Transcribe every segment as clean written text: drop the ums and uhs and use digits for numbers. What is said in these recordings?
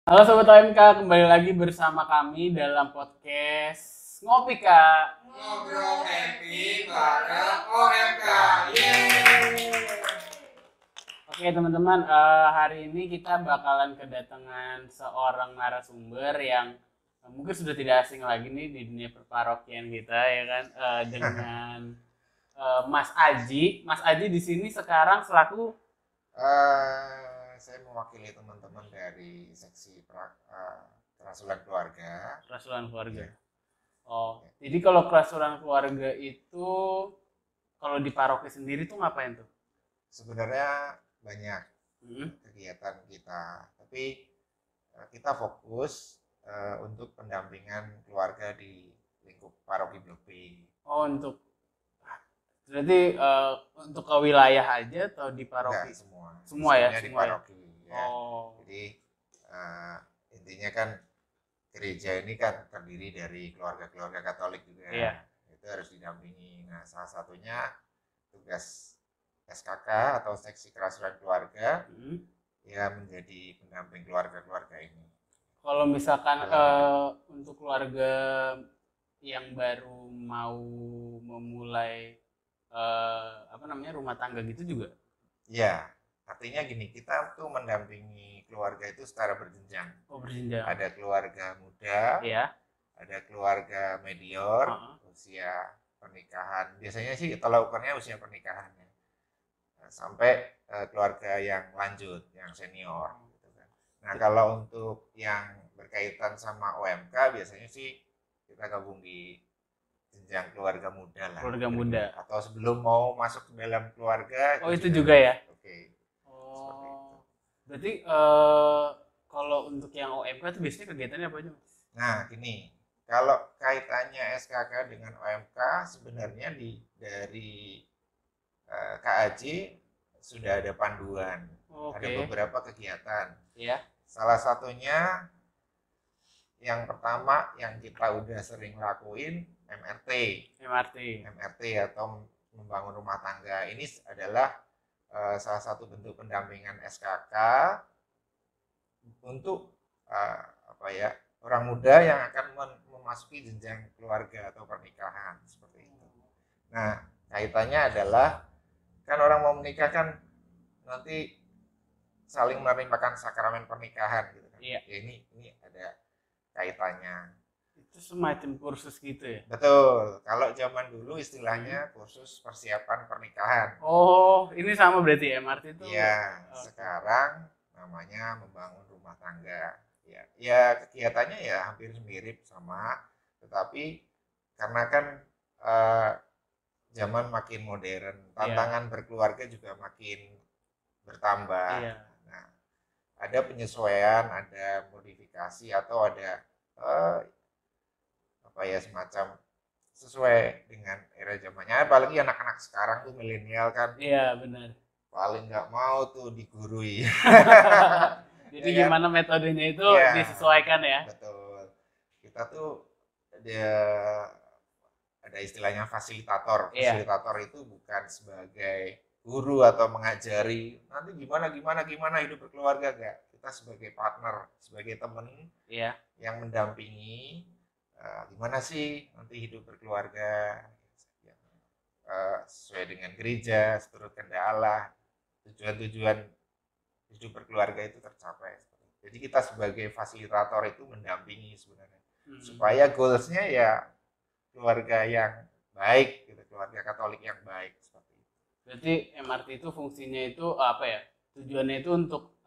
Halo Sobat OMK, kembali lagi bersama kami dalam podcast Ngopi Kak. Ngobrol happy bareng OMK. Oke teman-teman, hari ini kita bakalan kedatangan seorang narasumber yang mungkin sudah tidak asing lagi nih di dunia perparokian kita ya kan, dengan Mas Aji. Mas Aji di sini sekarang selaku Saya mewakili teman-teman dari seksi kerasulan keluarga. kerasulan keluarga. Ya. Oh, jadi kalau kerasulan keluarga itu kalau di paroki sendiri tuh ngapain tuh? Sebenarnya banyak Hmm? kegiatan kita, tapi kita fokus untuk pendampingan keluarga di lingkup paroki Blok B. Oh, berarti untuk ke wilayah aja atau di Enggak paroki? semua. Semua ya, Sebenarnya di semua ya. paroki ya. Oh, Jadi eh, intinya kan gereja ini kan terdiri dari keluarga-keluarga Katolik juga. iya. Itu harus didampingi. Nah, salah satunya tugas SKK atau seksi kerasulan keluarga Hmm. ya menjadi pendamping keluarga-keluarga ini. Kalau misalkan Dalam untuk keluarga yang baru mau memulai apa namanya rumah tangga gitu juga? ya, artinya gini, kita tuh mendampingi keluarga itu secara berjenjang. Oh, berjenjang. Ada keluarga muda, Iya. ada keluarga medior, Heeh. usia pernikahan. Biasanya sih kalau ukurnya usia pernikahan ya. Sampai keluarga yang lanjut, yang senior. Gitu kan. Nah, kalau untuk yang berkaitan sama OMK biasanya sih kita gabung di jenjang keluarga muda lah. Keluarga muda. Atau sebelum mau masuk ke dalam keluarga. Oh, itu juga ya? Oke. Seperti itu. Oh, berarti kalau untuk yang OMK itu biasanya kegiatannya apa aja, Mas? Nah, gini, kalau kaitannya SKK dengan OMK sebenarnya dari KAJ sudah ada panduan, Oke. ada beberapa kegiatan. Iya. Salah satunya yang pertama yang kita udah sering lakuin MRT. MRT. MRT atau membangun rumah tangga. Ini adalah salah satu bentuk pendampingan SKK untuk apa ya, orang muda yang akan memasuki jenjang keluarga atau pernikahan seperti itu. Nah, kaitannya adalah kan orang mau menikah kan nanti saling menerimakan sakramen pernikahan gitu kan. Iya. Ya, ini ada kaitannya. Itu semacam kursus gitu ya? Betul. Kalau zaman dulu istilahnya kursus persiapan pernikahan. Oh, ini sama berarti MRT itu? Iya, Oke. sekarang namanya membangun rumah tangga. Ya, ya kegiatannya ya hampir mirip sama, tetapi karena kan eh, zaman makin modern, tantangan berkeluarga juga makin bertambah. Iya. Nah, ada penyesuaian, ada modifikasi atau ada apa ya semacam sesuai dengan era zamannya. Apalagi anak-anak sekarang tuh milenial kan Iya, benar. paling nggak mau tuh digurui. Jadi Ya kan? gimana metodenya itu Ya, disesuaikan ya? betul. Kita tuh ada istilahnya fasilitator. Iya. Fasilitator itu bukan sebagai guru atau mengajari nanti gimana hidup berkeluarga, enggak. Kita sebagai partner, sebagai teman Iya. yang mendampingi gimana sih nanti hidup berkeluarga sesuai dengan gereja, seturut kehendak Allah, tujuan-tujuan hidup berkeluarga itu tercapai. Jadi kita sebagai fasilitator itu mendampingi sebenarnya supaya goalsnya ya keluarga yang baik, gitu, keluarga Katolik yang baik seperti itu. Berarti MRT itu fungsinya itu apa ya? Tujuannya itu untuk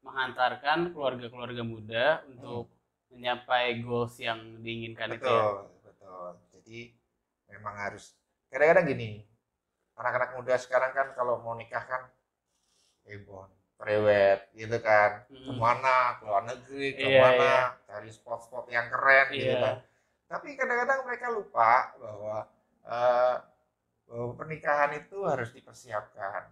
menghantarkan keluarga-keluarga muda untuk mencapai goals yang diinginkan itu ya. Betul. Jadi memang harus kadang-kadang gini, anak-anak muda sekarang kan kalau mau nikah kan heboh, prewed gitu kan, kemana, ke luar negeri, kemana, cari spot-spot yang keren gitu kan. Tapi kadang-kadang mereka lupa bahwa pernikahan itu harus dipersiapkan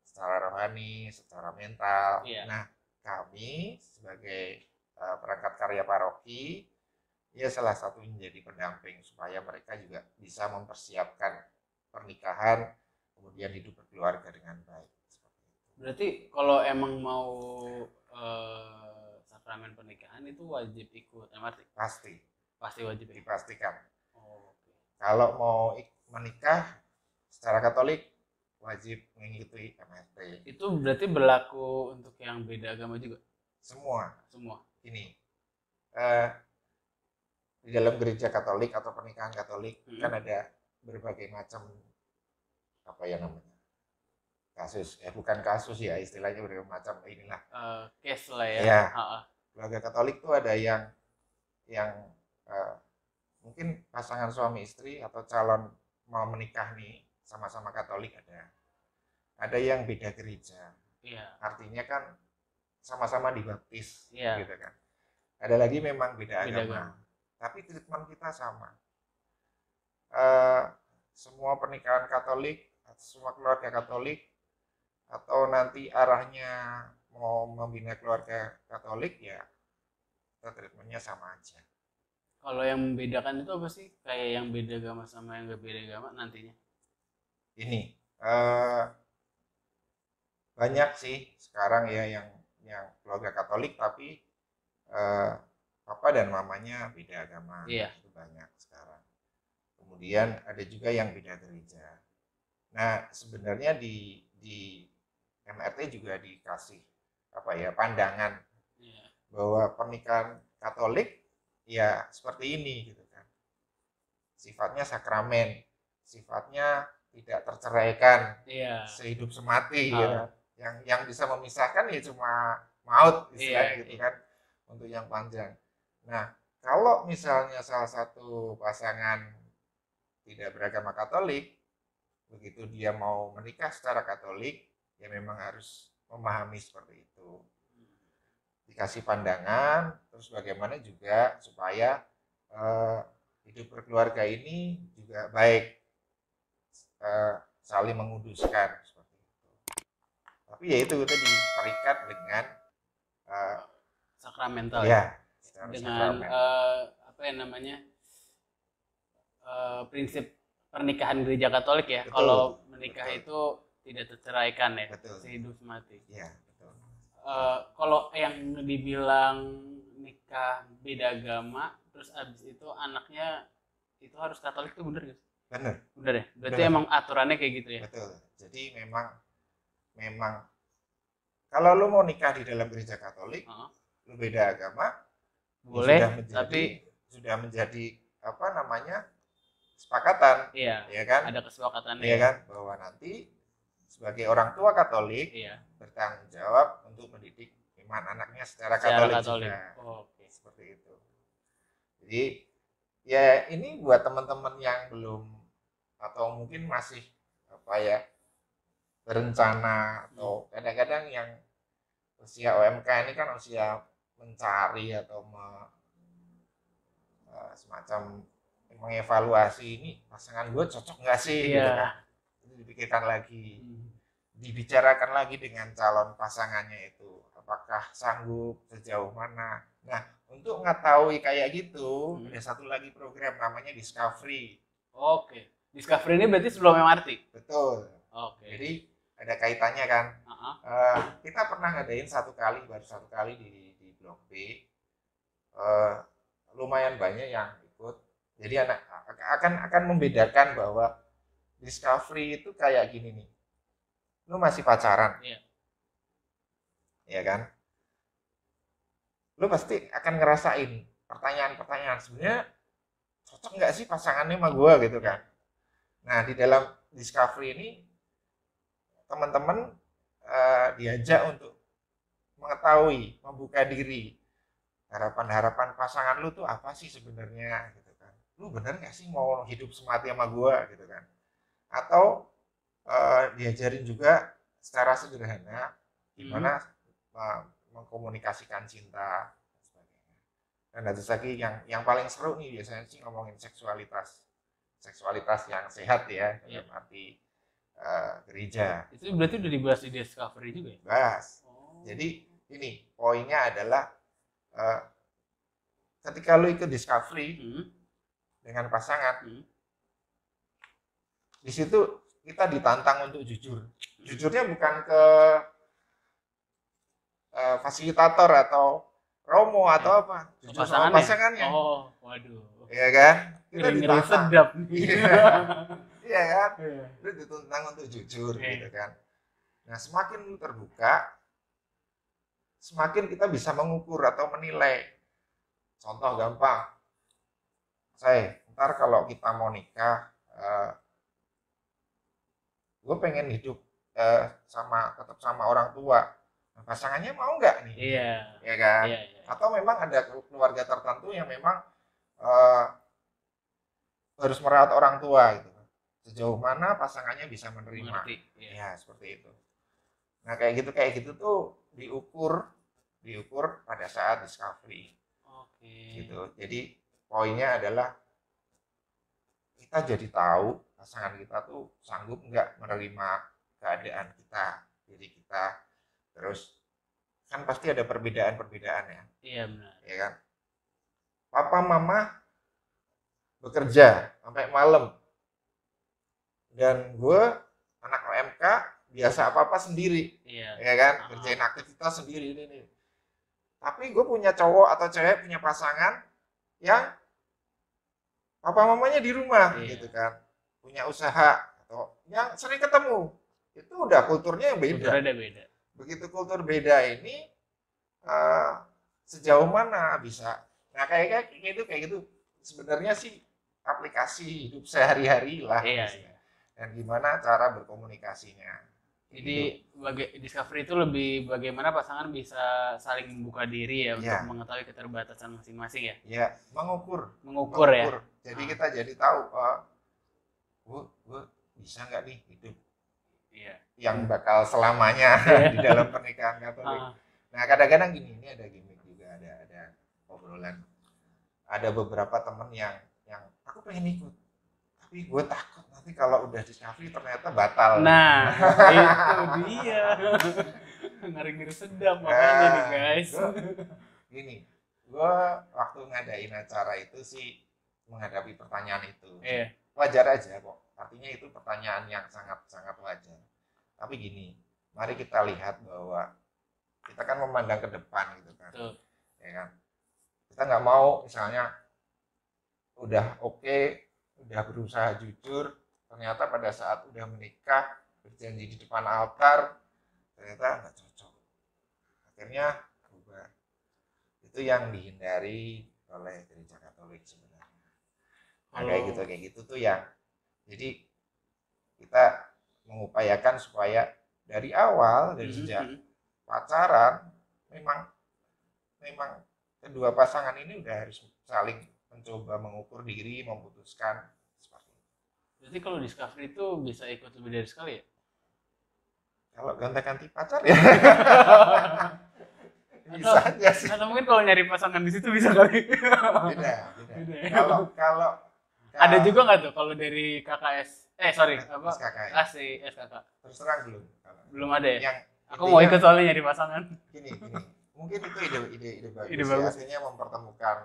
secara rohani, secara mental. Nah, kami sebagai perangkat karya paroki ya salah satu menjadi pendamping supaya mereka juga bisa mempersiapkan pernikahan kemudian hidup berkeluarga dengan baik. Berarti kalau emang mau sakramen pernikahan itu wajib ikut MRT? Pasti Wajib ikut. dipastikan. Okay. Kalau mau menikah secara Katolik wajib mengikuti MRT. Itu berarti berlaku untuk yang beda agama juga? Semua. Ini di dalam gereja Katolik atau pernikahan Katolik kan ada berbagai macam apa ya namanya kasus, bukan kasus ya, istilahnya berbagai macam inilah case lah ya. Ya, keluarga Katolik tuh ada yang mungkin pasangan suami istri atau calon mau menikah nih sama-sama Katolik, ada yang beda gereja. Artinya kan sama-sama dibaptis, gitu kan. Ada lagi memang beda agama. Tapi treatment kita sama. Semua pernikahan Katolik, semua keluarga Katolik, atau nanti arahnya mau membina keluarga Katolik, ya kita treatmentnya sama aja. Kalau yang membedakan itu apa sih? Kayak yang beda agama sama yang gak beda agama nantinya? Ini banyak sih sekarang ya yang keluarga Katolik tapi papa dan mamanya beda agama. Itu banyak sekarang. Kemudian ada juga yang beda gereja. Nah, sebenarnya di MRT juga dikasih pandangan bahwa pernikahan Katolik ya seperti ini gitu kan. Sifatnya sakramen, sifatnya tidak terceraikan, sehidup semati gitu. Yang bisa memisahkan ya cuma maut istilahnya gitu kan, untuk yang panjang. Nah, kalau misalnya salah satu pasangan tidak beragama Katolik, begitu dia mau menikah secara Katolik, ya memang harus memahami seperti itu. Dikasih pandangan, terus bagaimana juga supaya hidup berkeluarga ini juga baik, saling menguduskan seperti itu. Tapi ya itu tadi terikat dengan sakramental ya, dengan prinsip pernikahan gereja Katolik ya. Betul, kalau menikah itu tidak terceraikan ya, sehidup semati. Iya, betul. Kalau yang dibilang nikah beda agama terus abis itu anaknya itu harus Katolik itu bener nggak? Bener ya. Berarti emang aturannya kayak gitu ya. Betul. Jadi memang kalau lu mau nikah di dalam gereja Katolik, lu beda agama, boleh, sudah menjadi kesepakatan, ya kan? Ada kesepakatan, ya kan, bahwa nanti sebagai orang tua Katolik bertanggung jawab untuk mendidik iman anaknya secara Katolik. Juga. Seperti itu. Jadi ya ini buat teman-teman yang belum atau mungkin masih berencana atau kadang-kadang yang usia OMK ini kan usia mencari atau semacam mengevaluasi ini pasangan gue cocok nggak sih, gitu kan. Itu dipikirkan lagi, dibicarakan lagi dengan calon pasangannya itu, apakah sanggup, sejauh mana. Nah, untuk mengetahui kayak gitu, ada satu lagi program namanya Discovery. Discovery ini berarti sebelum MRT? Betul. Jadi ada kaitannya kan. Kita pernah ngadain baru satu kali di Blok B. Lumayan banyak yang ikut. Jadi akan membedakan bahwa Discovery itu kayak gini nih. Lu masih pacaran. Iya kan? Lu pasti akan ngerasain pertanyaan-pertanyaan, sebenarnya cocok nggak sih pasangannya sama gue gitu kan. Nah, di dalam Discovery ini teman-teman diajak untuk mengetahui, membuka diri, harapan-harapan pasangan lu tuh apa sih sebenarnya gitu kan. Lu bener nggak sih mau hidup semati sama gue gitu kan. Atau diajarin juga secara sederhana gimana mengkomunikasikan cinta dan sebagainya. Dan ada lagi yang paling seru nih biasanya sih ngomongin seksualitas yang sehat ya, dalam arti gereja. Itu berarti udah dibahas di Discovery juga ya? Bahas. Jadi ini poinnya adalah ketika lu ikut Discovery dengan pasangan, di situ kita ditantang untuk jujur. Jujurnya bukan ke fasilitator atau promo atau apa, jujur sama pasangannya. Oh, waduh. Iya kan? Kita ngeri sedap. Iya kan? Itu dituntang untuk jujur gitu kan. Nah, semakin terbuka, semakin kita bisa mengukur atau menilai. Contoh gampang, ntar kalau kita mau nikah, gue pengen hidup tetap sama orang tua. Nah, pasangannya mau nggak nih? Iya. Ya kan? Iya. Atau memang ada keluarga tertentu yang memang harus merawat orang tua gitu. Sejauh mana pasangannya bisa menerima? Ya, seperti itu. Nah, kayak gitu tuh diukur pada saat discovery. Gitu. Jadi poinnya adalah kita jadi tahu pasangan kita tuh sanggup nggak menerima keadaan kita, diri kita. Terus kan pasti ada perbedaan ya. Iya benar. Ya kan? Papa mama bekerja sampai malam. Dan gue anak OMK biasa apa-apa sendiri. Iya. Ya kan? Kerjain aktivitas sendiri ini. Tapi gue punya cowok atau cewek punya pasangan yang papa mamanya di rumah gitu kan. Punya usaha atau yang sering ketemu. Itu udah kulturnya yang beda. Kulturnya beda. Begitu kultur beda ini sejauh mana bisa. Nah, kayak gitu sebenarnya sih aplikasi hidup sehari-hari lah. Iya. Dan gimana cara berkomunikasinya. Jadi discovery itu lebih bagaimana pasangan bisa saling membuka diri ya untuk mengetahui keterbatasan masing-masing ya. Iya, mengukur ya. Jadi kita jadi tahu, gue bisa nggak nih hidup yang bakal selamanya di dalam pernikahan Katolik. Nah, kadang-kadang gini, ini ada gimmick juga, ada obrolan. Ada beberapa temen yang aku pengen ikut, tapi gue takut nanti kalau udah discovery ternyata batal. Nah, itu dia. Ngeri-ngeri sedap makanya nih guys. Gini, gue waktu ngadain acara itu sih menghadapi pertanyaan itu. Wajar aja kok. Artinya itu pertanyaan yang sangat-sangat wajar. Tapi gini, mari kita lihat bahwa kita kan memandang ke depan gitu kan. Ya kan? Kita nggak mau misalnya udah oke, udah berusaha jujur, ternyata pada saat udah menikah berjanji di depan altar ternyata nggak cocok, akhirnya berubah. Itu yang dihindari oleh gereja Katolik sebenarnya. Nah, kayak gitu tuh yang jadi kita mengupayakan supaya dari awal, dari sejak pacaran memang kedua pasangan ini udah harus saling mencoba mengukur diri, memutuskan seperti itu. Jadi kalau discovery itu bisa ikut lebih dari sekali ya? Kalau gonta-ganti pacar ya. Bisa aja sih. Atau mungkin kalau nyari pasangan di situ bisa kali. Beda. Kalau ada juga nggak tuh kalau dari KKS? SKK. Terus terang belum ada ya? Aku mau ikut soalnya nyari pasangan. Gini. Mungkin itu ide bagus. Artinya mempertemukan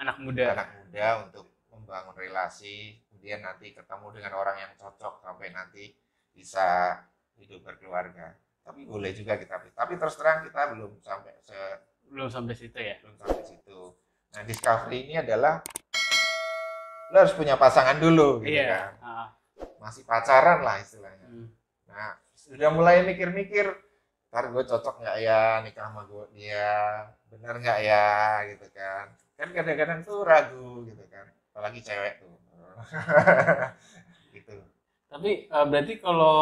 anak muda untuk membangun relasi, kemudian nanti ketemu dengan orang yang cocok sampai nanti bisa hidup berkeluarga. Tapi boleh juga kita. Tapi terus terang kita belum sampai situ ya. Nah, discovery ini adalah lo harus punya pasangan dulu gitu kan. Masih pacaran lah istilahnya. Nah, sudah mulai mikir-mikir, ntar gue cocok nggak ya nikah sama dia, bener nggak ya gitu kan. Kan kadang-kadang tuh ragu gitu kan, apalagi cewek tuh. Gitu. Tapi berarti kalau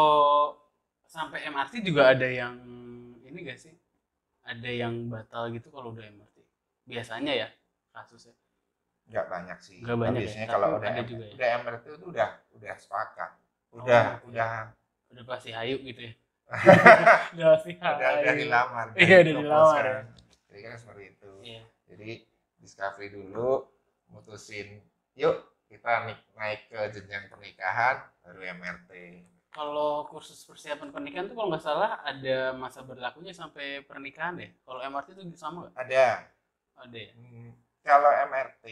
sampai MRT juga ada yang ini gak sih? Ada yang batal gitu kalau udah MRT? Biasanya ya kasusnya. Nggak banyak sih. Nggak banyak biasanya ya? kalau udah MRT itu udah sepakat. Udah pasti hayu gitu ya. udah dilamar. Iya, udah dilamar. Jadi kan seperti itu. Iya. Jadi discovery dulu, mutusin yuk kita naik ke jenjang pernikahan, baru MRT. Kalau kursus persiapan pernikahan tuh kalau nggak salah ada masa berlakunya sampai pernikahan deh. Kalau MRT itu sama nggak? Ada ya? Kalau MRT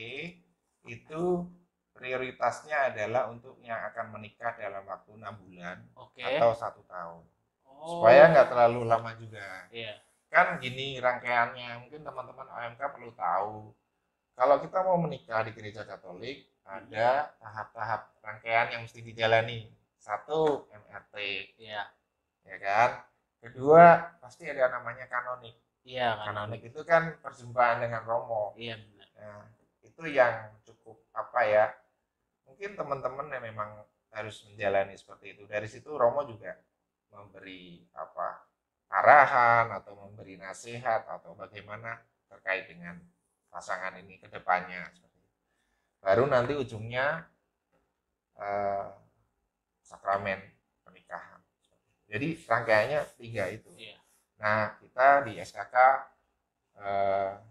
itu prioritasnya adalah untuk yang akan menikah dalam waktu 6 bulan atau 1 tahun. Supaya nggak terlalu lama juga. Iya. kan gini rangkaiannya, mungkin teman-teman OMK perlu tahu. Kalau kita mau menikah di gereja Katolik, ada tahap-tahap rangkaian yang mesti dijalani. Satu, MRT. Iya. Ya kan? Kedua, pasti ada namanya kanonik. Iya, kanonik itu kan perjumpaan dengan Romo. Iya, benar. Nah, itu yang cukup apa ya? Mungkin teman-teman yang memang harus menjalani seperti itu. Dari situ Romo juga memberi apa? Arahan atau memberi nasihat atau bagaimana terkait dengan pasangan ini ke depannya. Baru nanti ujungnya sakramen pernikahan. Jadi rangkaiannya 3 itu. Iya. Nah, kita di SKK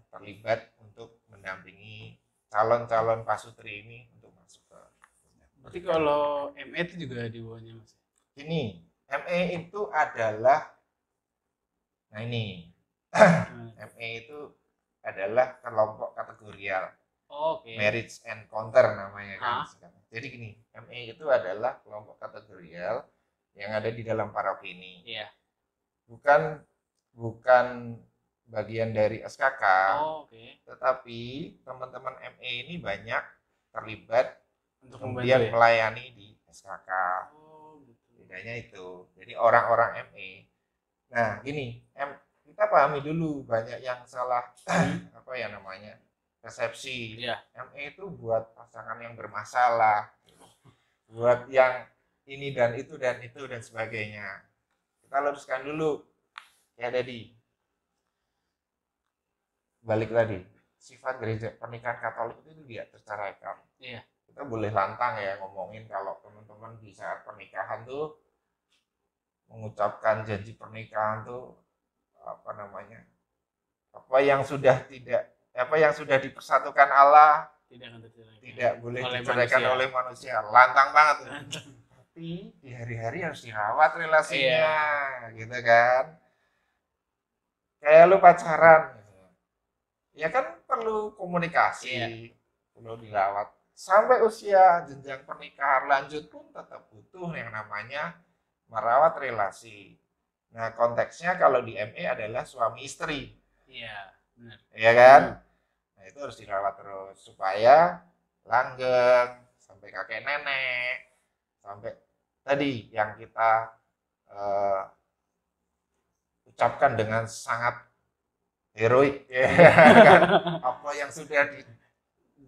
terlibat untuk mendampingi calon-calon pasutri ini untuk masuk ke. Berarti kalau ME itu juga di bawahnya Mas? Ini ME itu adalah, nah ini ME itu adalah kelompok kategorial. Oke. Marriage Encounter namanya kan. Jadi gini, ME itu adalah kelompok kategorial yang ada di dalam paroki ini. Iya. Bukan bagian dari SKK. Oke. Tetapi teman-teman ME ini banyak terlibat untuk kemudian melayani di SKK. Gitu. Bedanya itu. Jadi orang-orang ME. Nah, gini, kita pahami dulu banyak yang salah apa ya namanya? Resepsi. Iya. ME itu buat pasangan yang bermasalah. Buat yang ini dan itu dan sebagainya. Kita luruskan dulu. Ya tadi. Balik tadi. Sifat gereja pernikahan Katolik itu tidak terceraikan. Iya. Kita boleh lantang ya ngomongin kalau teman-teman di saat pernikahan tuh mengucapkan janji pernikahan tuh apa namanya? Apa yang sudah dipersatukan Allah tidak boleh diceraikan oleh manusia. Lantang banget tuh. Tapi di hari-hari harus dirawat relasinya, gitu kan? Kayak lu pacaran, ya kan perlu komunikasi, perlu dirawat. Sampai usia jenjang pernikahan lanjut pun tetap butuh yang namanya merawat relasi. Nah, konteksnya kalau di ME adalah suami istri. Iya, benar. Iya kan? Nah, itu harus dirawat terus supaya langgeng sampai kakek nenek, sampai tadi yang kita ucapkan dengan sangat heroik, ya kan? Apa yang sudah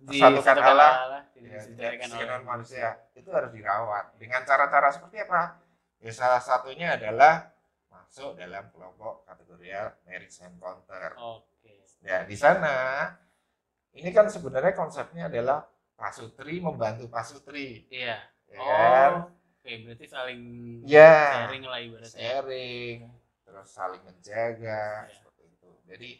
disatukan Allah, dengan manusia itu harus dirawat. Dengan cara-cara seperti apa? Ya, salah satunya adalah masuk dalam kelompok kategorial Marriage Encounter. Oke. Ya, di sana ini kan sebenarnya konsepnya adalah pasutri membantu pasutri. Iya. Ya kan? Oke, berarti saling sharing lah ibaratnya. Sharing, terus saling menjaga, seperti itu. Jadi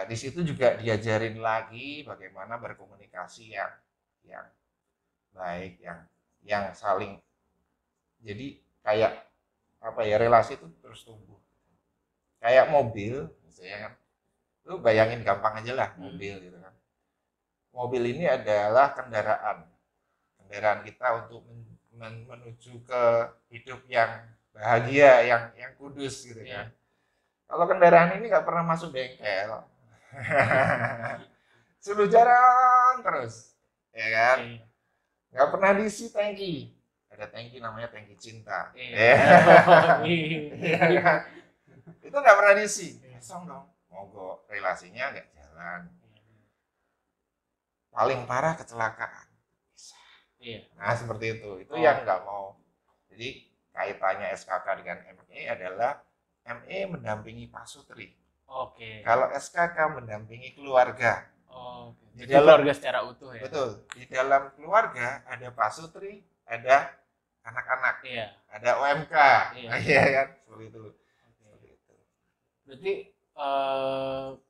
di situ juga diajarin lagi bagaimana berkomunikasi yang baik, yang saling, jadi kayak apa ya, relasi itu terus tumbuh. Kayak mobil, misalnya kan, lu bayangin gampang aja lah mobil gitu kan. Mobil ini adalah kendaraan kita untuk menuju ke hidup yang bahagia, yang kudus gitu kan. Kalau kendaraan ini nggak pernah masuk bengkel, suruh jalan terus, ya kan? Nggak pernah diisi tangki. Ada tangki namanya tangki cinta. Itu nggak pernah diisi. Kosong dong. Mogok, relasinya nggak jalan. Paling parah kecelakaan. Nah, seperti itu. Itu yang nggak mau. Jadi kaitannya SKK dengan ME adalah ME mendampingi pasutri. Oke. Kalau SKK mendampingi keluarga. Jadi keluarga secara utuh ya. Betul. Di dalam keluarga ada pasutri, ada anak-anak, ada OMK, iya kan, seperti itu. Berarti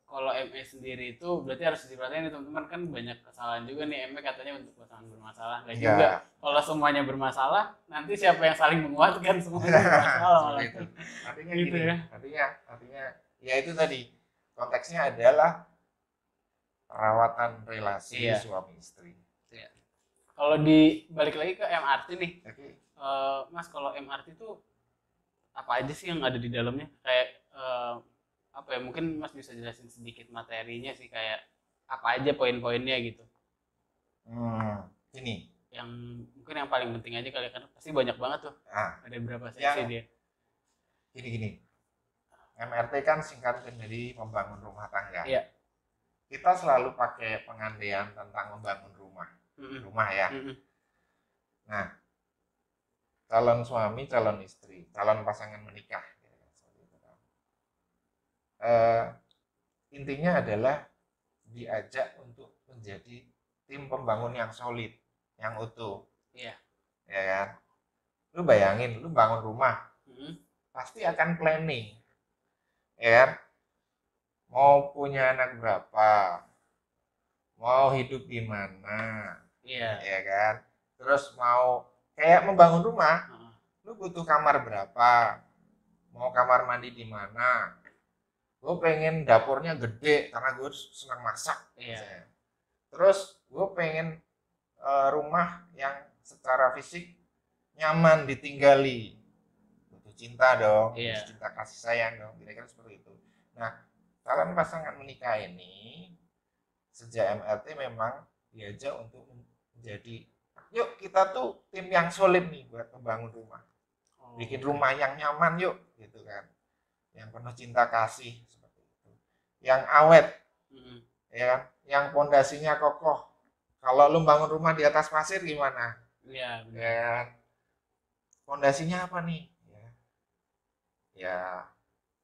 kalau ME sendiri itu berarti harus diperhatikan nih teman-teman, kan banyak kesalahan juga nih ME katanya untuk pasangan bermasalah. Nggak juga. Kalau semuanya bermasalah, nanti siapa yang saling menguatkan semuanya bermasalah. Artinya gitu gini, ya. Artinya ya itu tadi konteksnya adalah perawatan relasi suami istri. Kalau balik lagi ke MRT nih, Mas, kalau MRT itu apa aja sih yang ada di dalamnya? Kayak apa ya, mungkin Mas bisa jelasin sedikit materinya sih, kayak apa aja poin-poinnya gitu. Ini Yang mungkin yang paling penting aja kali, kan pasti banyak banget tuh. Ada berapa sesi dia? Gini. MRT kan singkatan dari membangun rumah tangga. Iya. Kita selalu pakai pengandaian tentang membangun rumah. Rumah ya. Nah, calon suami, calon istri, calon pasangan menikah. Intinya adalah diajak untuk menjadi tim pembangun yang solid, yang utuh. Iya. Ya kan? Lu bayangin, lu bangun rumah, pasti akan planning. Ya kan? Mau punya anak berapa, mau hidup di mana, ya kan? Terus mau kayak membangun rumah, lu butuh kamar berapa, mau kamar mandi di mana, gue pengen dapurnya gede karena gue senang masak, terus gue pengen rumah yang secara fisik nyaman ditinggali, butuh cinta dong, butuh cinta kasih sayang dong, kira-kira seperti itu. Nah, calon pasangan menikah ini sejak MRT memang diajak untuk menjadi, yuk kita tuh tim yang solid nih buat membangun rumah, bikin rumah yang nyaman yuk, gitu kan, yang penuh cinta kasih seperti itu, yang awet, ya kan, yang pondasinya kokoh. Kalau lu bangun rumah di atas pasir gimana? Iya. Ya, pondasinya apa nih? Ya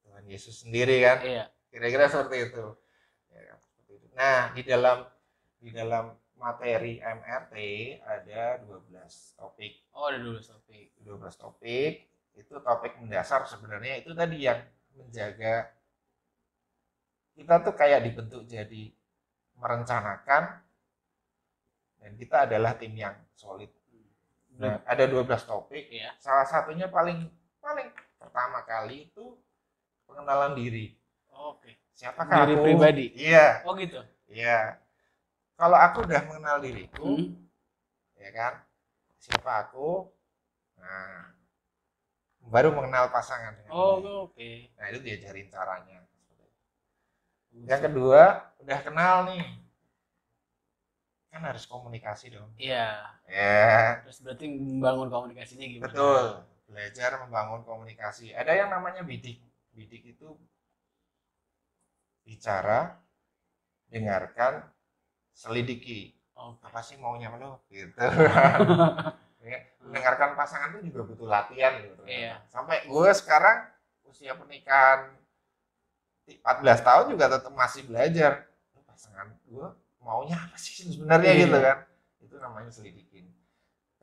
Tuhan Yesus sendiri kan, kira-kira seperti itu. Nah, di dalam materi MRT ada 12 topik. Oh, ada 12 topik. 12 topik, itu topik mendasar sebenarnya, itu tadi yang menjaga kita tuh kayak dibentuk jadi merencanakan, dan kita adalah tim yang solid. Nah, ada 12 topik. Salah satunya paling pertama kali itu pengenalan diri. Siapakah diri aku? Pribadi. Iya. Oh gitu. Iya. Kalau aku udah mengenal diriku, ya kan, siapa aku, nah, baru mengenal pasangan. Oke. Nah, itu diajarin caranya. Yang kedua, udah kenal nih, kan harus komunikasi dong. Iya. Ya. Terus berarti membangun komunikasinya gimana? Betul. Belajar membangun komunikasi. Ada yang namanya bidik. Bidik itu bicara, dengarkan, selidiki. Apa sih maunya lo? Gitu. Mendengarkan pasangan itu juga butuh latihan gitu. Sampai gue sekarang usia pernikahan 14 tahun juga tetap masih belajar. Pasangan gue maunya apa sih sebenarnya gitu kan? Itu namanya selidikin.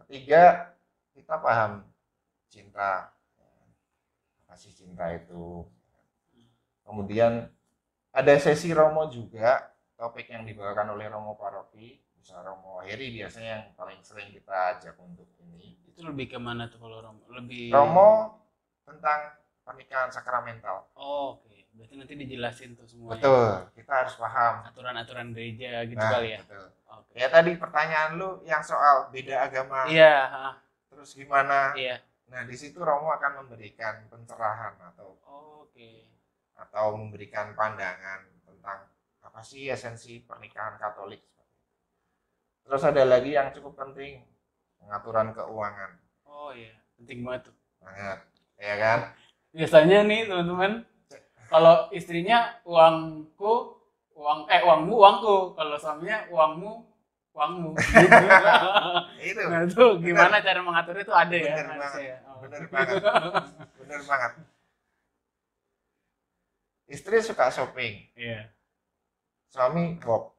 Ketiga, kita paham cinta. Apa sih cinta itu? Kemudian ada sesi Romo juga, topik yang dibawakan oleh Romo Paroki, misalnya Romo Heri biasanya yang paling sering kita ajak untuk ini. Itu lebih ke mana tuh kalau Romo? Romo tentang pernikahan sakramental. Oke. Berarti nanti dijelasin tuh semuanya. Betul, kita harus paham aturan-aturan gereja gitu kali ya. Betul. Ya tadi pertanyaan lu yang soal beda agama. Iya. Terus gimana? Iya. Nah, di situ Romo akan memberikan pencerahan atau memberikan pandangan tentang apa sih esensi pernikahan Katolik. Terus ada lagi yang cukup penting, pengaturan keuangan. Oh iya, penting banget tuh. Banget, ya kan? Biasanya nih teman-teman, kalau istrinya uangmu, uangku. Kalau suaminya uangmu. Gitu. Itu. Nah itu gimana cara mengaturnya itu ada ya? Bener banget. Istri suka shopping. Iya. Suami work.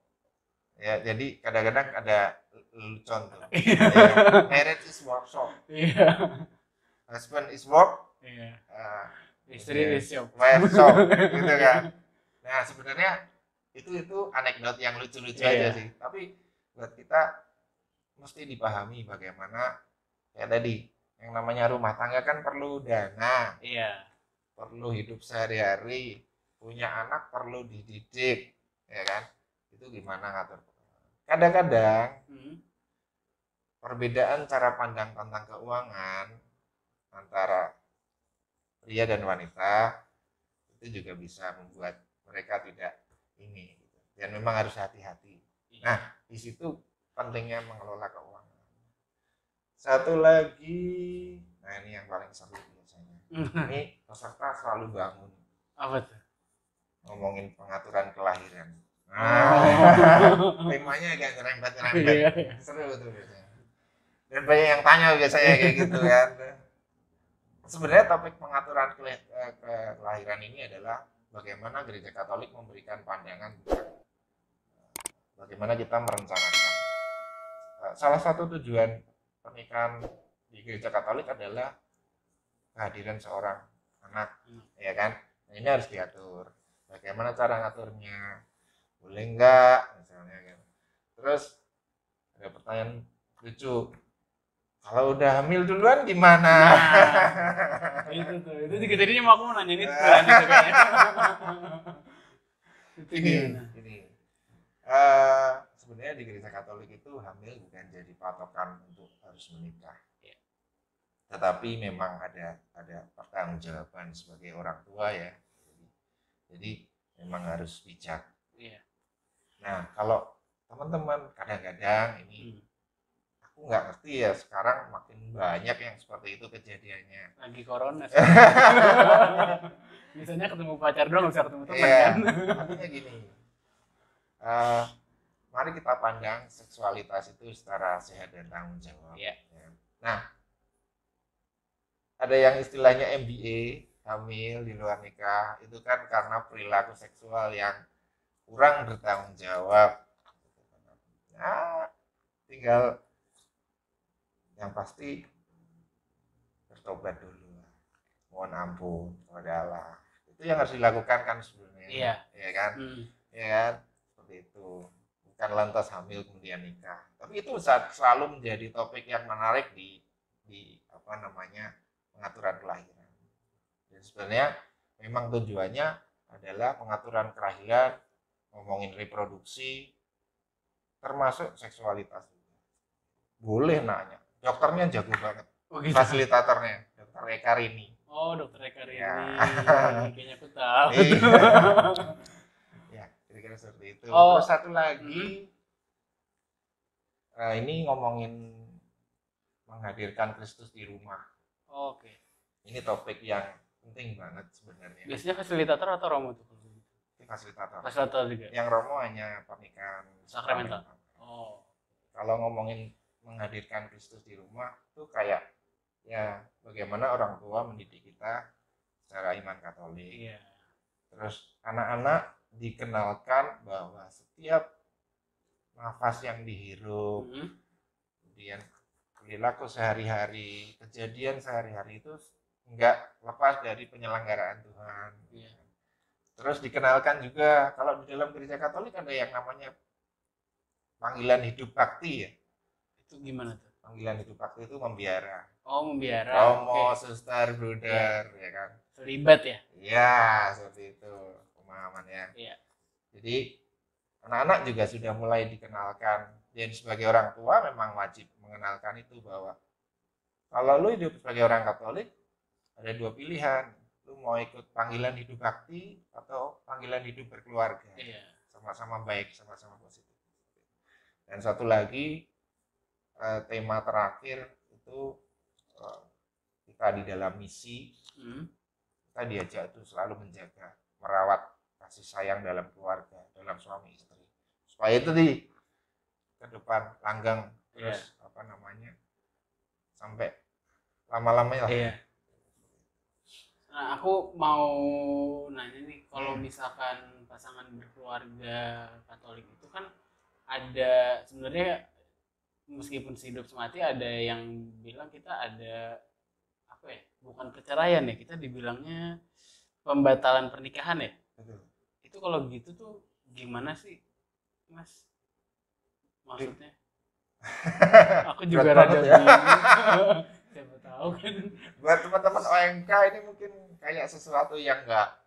Ya, jadi kadang-kadang ada lelucon tuh. Marriage is workshop. Iya. Husband is work. Iya. Istri is shop. Gitu kan. Nah, sebenarnya itu anekdot yang lucu-lucu aja sih. Tapi buat kita mesti dipahami bagaimana kayak tadi yang namanya rumah tangga kan perlu dana. Iya. Perlu hidup sehari-hari, punya anak perlu dididik, ya kan? Itu gimana ngatur? Kadang-kadang perbedaan cara pandang tentang keuangan antara pria dan wanita itu juga bisa membuat mereka tidak ini gitu. Dan memang harus hati-hati. Nah, di situ pentingnya mengelola keuangan. Satu lagi, nah ini yang paling seru biasanya. Ini peserta selalu bangun. Apa tuh? Ngomongin pengaturan kelahiran. Temanya agak nyerempet-nyerempet. Seru tuh biasanya. Dan banyak yang tanya biasanya kayak gitu kan. Sebenarnya topik pengaturan kelahiran ini adalah bagaimana gereja Katolik memberikan pandangan bagaimana kita merencanakan. Salah satu tujuan pernikahan di gereja Katolik adalah kehadiran seorang anak, ya kan? Nah, ini harus diatur. Bagaimana cara ngaturnya? Boleh enggak misalnya kan. Terus ada pertanyaan lucu. Kalau udah hamil duluan gimana? Nah, itu tuh. Itu juga jadinya aku mau nanya ini tuh kayaknya. Ini. Sebenarnya di gereja Katolik itu hamil bukan jadi patokan untuk harus menikah. Ya. Tetapi memang ada pertanggungjawaban sebagai orang tua ya. Jadi memang harus bijak. Ya. Nah, kalau teman-teman kadang-kadang ini aku nggak ngerti ya, sekarang makin banyak yang seperti itu kejadiannya. Lagi corona. Biasanya ketemu pacar doang, nggak bisa ketemu teman kan. Artinya gini, mari kita pandang seksualitas itu secara sehat dan tanggung jawab. Yeah. Nah, ada yang istilahnya MBA, hamil di luar nikah, itu kan karena perilaku seksual yang kurang bertanggung jawab. Nah, tinggal yang pasti bertobat dulu, mohon ampun kepada Allah. Itu yang harus dilakukan kan sebenarnya. Iya. Ya kan? Ya kan? Seperti itu. Bukan lantas hamil kemudian nikah. Tapi itu selalu menjadi topik yang menarik di pengaturan kelahiran. Dan sebenarnya memang tujuannya adalah pengaturan kelahiran, ngomongin reproduksi, termasuk seksualitas. Boleh nanya. Dokternya jago banget. Oh, gitu. Fasilitatornya, Dokter Eka Rini. Oh, Dokter Eka Rini. Ya. Kayaknya aku tahu. Ya, kira-kira seperti itu. Oh. Terus satu lagi, ini ngomongin menghadirkan Kristus di rumah. Oh, oke. Ini topik yang penting banget sebenarnya. Biasanya fasilitator atau romo tuh? Ini fasilitator. Fasilitator juga. Yang romo hanya pernikahan sakramental. Oh. Kalau ngomongin menghadirkan Kristus di rumah itu kayak ya bagaimana orang tua mendidik kita secara iman Katolik. Yeah. Terus anak-anak dikenalkan bahwa setiap nafas yang dihirup, kemudian perilaku sehari-hari, kejadian sehari-hari itu enggak lepas dari penyelenggaraan Tuhan. Yeah. Terus dikenalkan juga kalau di dalam gereja Katolik ada yang namanya panggilan hidup bakti ya. Itu gimana tuh? Panggilan hidup bakti itu membiara. Oh, membiara. Romo, suster, bruder, ya kan. Terlibat ya? Iya, seperti itu pemahamannya. Iya. Jadi anak-anak juga sudah mulai dikenalkan. Dan sebagai orang tua memang wajib mengenalkan itu bahwa kalau lu hidup sebagai orang Katolik ada dua pilihan. Lu mau ikut panggilan hidup bakti atau panggilan hidup berkeluarga. Iya. Sama-sama baik, sama-sama positif. Dan satu lagi tema terakhir itu kita di dalam misi kita diajak itu selalu menjaga, merawat kasih sayang dalam keluarga, dalam suami istri supaya itu ke depan langgeng terus sampai lama-lamanya lah. Iya. Nah, aku mau nanya nih, kalau misalkan pasangan berkeluarga Katolik itu kan ada sebenarnya meskipun hidup semati ada yang bilang kita ada bukan perceraian ya, kita dibilangnya pembatalan pernikahan ya. Betul. Itu kalau gitu tuh gimana sih Mas? Maksudnya aku juga rada bingung. Siapa tahu kan buat teman-teman OMK ini mungkin kayak sesuatu yang enggak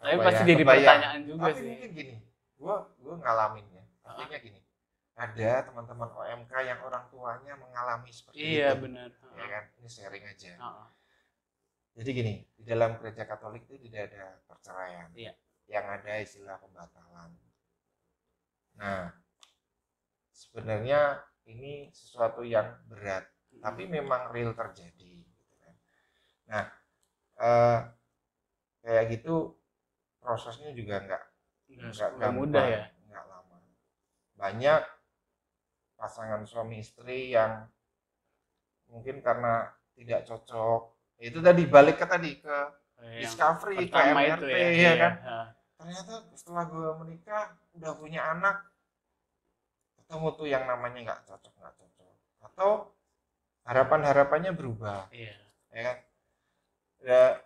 tapi pasti jadi pertanyaan juga tapi sih. Mungkin gini, gua ngalaminnya. Artinya gini, ada teman-teman OMK yang orang tuanya mengalami seperti itu. Iya benar. Ya kan, ini sharing aja. Jadi gini, di dalam gereja Katolik itu tidak ada perceraian. Iya. Yang ada istilah pembatalan. Nah, sebenarnya ini sesuatu yang berat, tapi memang real terjadi. Nah, kayak gitu prosesnya juga nggak mudah ya, nggak lama. Banyak pasangan suami istri yang mungkin karena tidak cocok, itu tadi balik ke discovery, ke MRT ya kan. Ternyata setelah gue menikah udah punya anak, ketemu tuh yang namanya nggak cocok, atau harapannya berubah, ya kan. Ya,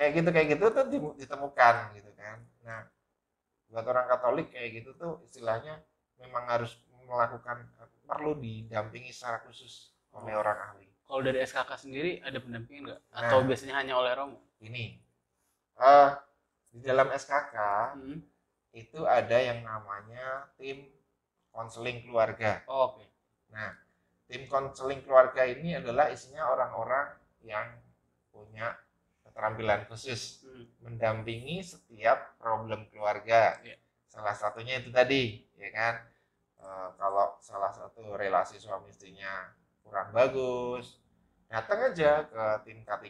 kayak gitu tuh ditemukan gitu kan. Nah, buat orang Katolik kayak gitu tuh istilahnya memang harus perlu didampingi secara khusus oleh orang ahli. Kalau dari SKK sendiri ada pendampingan nggak? Atau biasanya hanya oleh Romo? Ini di dalam SKK itu ada yang namanya tim konseling keluarga. Oke. Nah, tim konseling keluarga ini adalah isinya orang-orang yang punya keterampilan khusus mendampingi setiap problem keluarga. Salah satunya itu tadi, ya kan? Kalau salah satu relasi suami istrinya kurang bagus, datang aja ke tim K3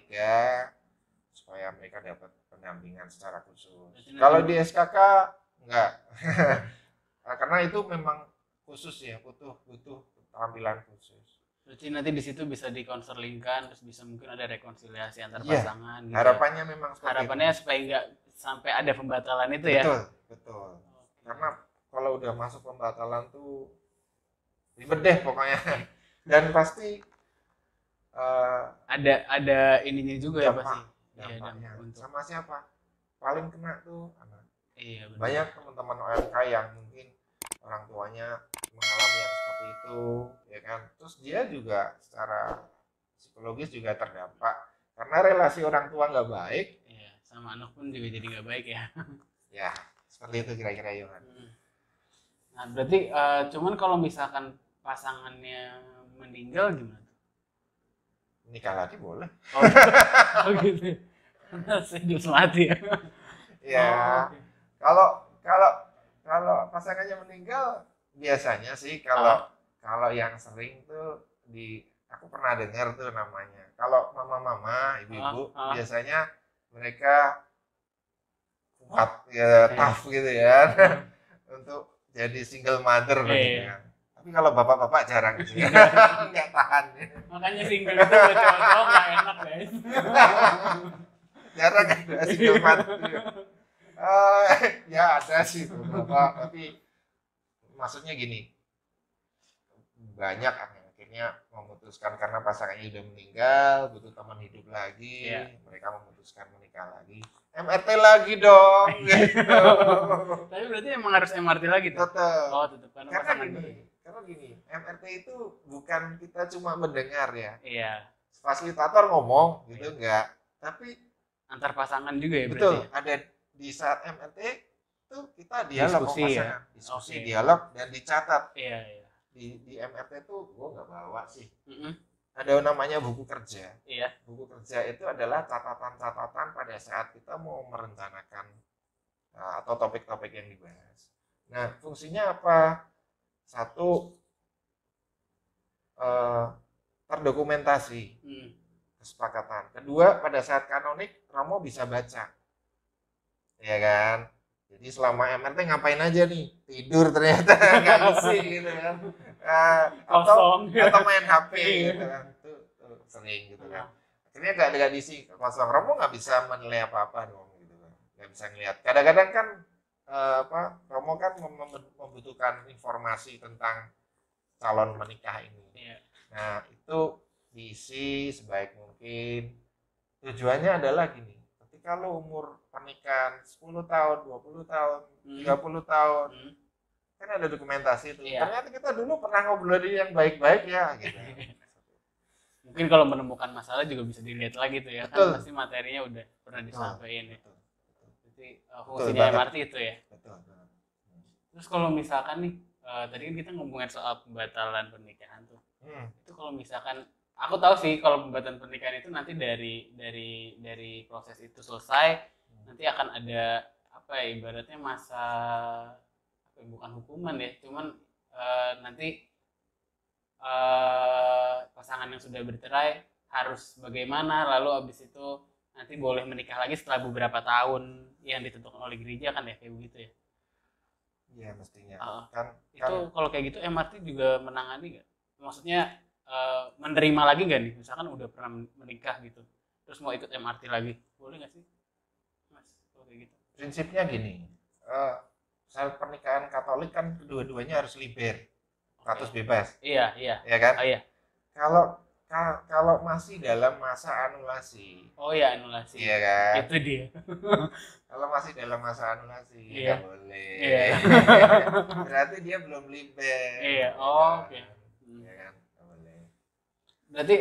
supaya mereka dapat pendampingan secara khusus. Kalau di SKK enggak. Karena itu memang khusus ya, butuh keterampilan khusus. Berarti nanti di situ bisa dikonselingkan, terus bisa mungkin ada rekonsiliasi antar pasangan. Gitu harapannya memang harapannya itu. Supaya nggak sampai ada pembatalan itu ya. Betul. Karena kalau udah masuk pembatalan tuh ribet deh pokoknya. Dan pasti ada ininya juga ya pasti. Dampaknya. Sama siapa? Paling kena tuh anak. Iya, benar. Banyak teman-teman OMK yang mungkin orang tuanya mengalami yang seperti itu, ya kan. Terus dia juga secara psikologis juga terdampak karena relasi orang tua nggak baik. Iya, sama anak pun juga jadi nggak baik ya. Ya, seperti itu kira-kira Yohan. Nah, berarti cuman kalau misalkan pasangannya meninggal gimana? Nikah lagi boleh. Oh gitu. Sedih mati ya. Ya. Kalau pasangannya meninggal biasanya sih kalau yang sering tuh aku pernah dengar tuh namanya. Kalau mama-mama, ibu-ibu biasanya mereka kuat ya, tough gitu ya. Untuk jadi single mother gitu kan. Tapi kalau bapak-bapak jarang sih. Nggak tahan. Makanya single itu buat cowok-cowok nggak enak guys. Jarang ada single mother. Ya ada sih beberapa, tapi maksudnya gini, banyak yang akhirnya memutuskan karena pasangannya udah meninggal, butuh teman hidup lagi, mereka memutuskan menikah lagi. MRT lagi dong. Gitu. Tapi berarti emang harus MRT lagi tuh? Tetap. Oh, tetap karena gini, MRT itu bukan kita cuma mendengar ya. Iya. Fasilitator ngomong gitu enggak, tapi antar pasangan juga ya. Betul, berarti. Ada di saat MRT itu kita dialog diskusi, dialog dan dicatat. Iya. Di MRT itu gue nggak bawa sih. Ada namanya buku kerja. Iya. Buku kerja itu adalah catatan-catatan pada saat kita mau merencanakan atau topik-topik yang dibahas. Nah, fungsinya apa? Satu, terdokumentasi kesepakatan. Kedua, pada saat kanonik Romo bisa baca. Ya kan? Jadi selama MRT ngapain aja nih? Tidur ternyata nggak ngisi gitu kan. Atau main HP gitu kan. Itu sering gitu kan. Akhirnya nggak diisi kosong. Romo nggak bisa menilai apa-apa dong gitu kan. Nggak bisa ngeliat. Kadang-kadang kan Romo kan membutuhkan informasi tentang calon menikah ini. Nah, itu diisi sebaik mungkin. Tujuannya adalah gini. Kalau umur pernikahan 10 tahun, 20 tahun, 30 tahun, kan ada dokumentasi itu. Ternyata kita dulu pernah ngobrolin yang baik-baik ya, gitu. Mungkin kalau menemukan masalah juga bisa dilihat lagi tuh ya. Betul. Kan pasti materinya udah pernah disampaikan ya. Jadi fungsinya MRT itu ya. Betul. Terus kalau misalkan nih, tadi kan kita ngomongin soal pembatalan pernikahan tuh. Itu kalau misalkan aku tahu sih kalau pembuatan pernikahan itu nanti dari proses itu selesai nanti akan ada apa ya ibaratnya masa bukan hukuman ya cuman nanti pasangan yang sudah bercerai harus bagaimana lalu abis itu nanti boleh menikah lagi setelah beberapa tahun yang ditentukan oleh gereja kan ya kayak begitu ya. Iya mestinya. Itu kalau kayak gitu MRT juga menangani nggak? Maksudnya menerima lagi nggak nih? Misalkan udah pernah menikah gitu, terus mau ikut MRT lagi, boleh nggak sih, Mas? Kalau kayak gitu. Prinsipnya gini, saat pernikahan Katolik kan kedua-duanya harus liber, status bebas. Iya. Ya kan? Oh iya. Kalau masih dalam masa anulasi. Oh iya anulasi. Iya kan? Itu dia. Kalau masih dalam masa anulasi nggak boleh. Iya. Berarti dia belum liber. Iya. Oh oke. Iya kan? Nggak boleh. Berarti